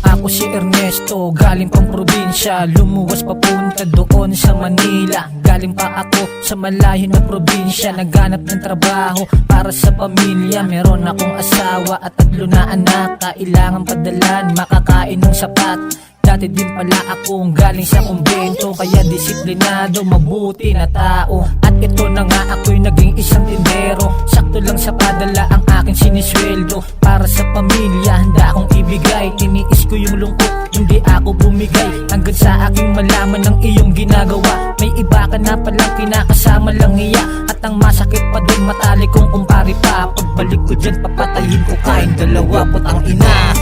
Ako si Ernesto, galing pang probinsya, lumuwas papunta doon sa Manila. Galing pa ako sa malayo na probinsya, naghanap ng trabaho para sa pamilya. Meron akong asawa at 3 na anak, kailangan padalan, makakain ng sapat. Dati din pala akong galing sa kumbento, kaya disiplinado, mabuti na tao. At ito na nga ako'y naging isang tindero, sakto lang sa padala ang aking sinisweldo. Para sa pamilya, handa akong ibigay, tiniis ko yung lungkot, hindi ako bumigay. Hanggang sa aking malaman ng iyong ginagawa, may iba ka na palang kinakasama lang iya. At ang masakit pa dun, matalik kong kumpari pa. Pagbalik ko dyan, papatayin ko kain dalawa, putang ina.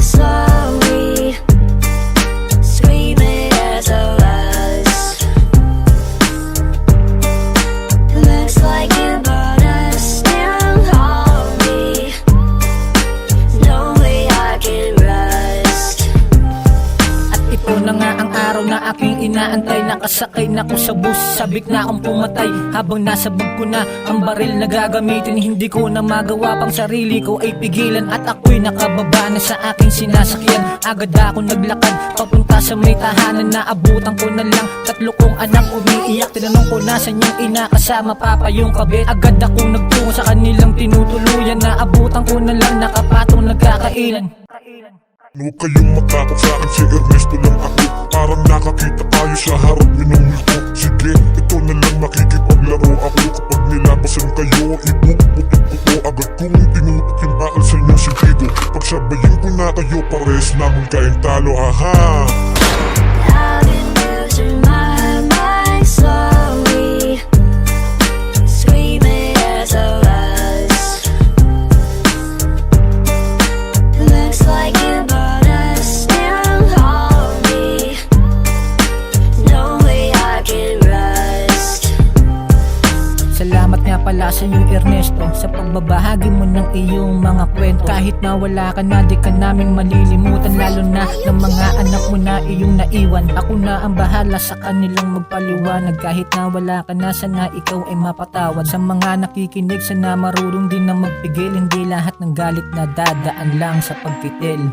Slowly screaming SOS. Looks like you brought us down, call me. No way I can rest. At ito na nga ang araw na aking inaantay, nakasakay na ko sa bus, sabik na akong pumatay. Habang nasa bag ko na ang baril na gagamitin, hindi ko na magawa pang sarili ko ay pigilan. At ako'y nakababa na sa aking sinasakyan, agad ako naglakad papunta sa may tahanan. Naabutan ko na lang 3 kong anak umiiyak. Tinanong ko nasan yung ina, kasama papa yung kabit. Agad akong nagtungo sa kanilang tinutuluyan, naabutan ko na lang nakapatong nagkakailan. Huwag kayong matakot sa akin, si Ernesto lang ako. Parang nakakita tayo sa harap nyo ng multo. Sige, ito na lang makikipaglaro ako. Kapag nilabasan kayo, ibubutok-buto. Agad kong tinutok yung bakal sa inyong sentido. Pagsabayin ko na kayo, pares naman kayong talo, haha. I've been losing my mind slowly screaming SOS. Looks like you brought us down, call me. No way I can rest. Salamat nga pala sa iyo Ernesto, sa pagbabahagi mo ng iyong mga kwento. Kahit na wala ka na, di ka naming malilimutan. Lalo na ng mga anak mo na iyong naiwan. Ako na ang bahala sa kanilang magpaliwanag. Kahit na wala ka na, sana ikaw ay mapatawad. Sa mga nakikinig, sana marunong din na magpigil. Hindi lahat ng galit na dadaan lang sa pagtitil.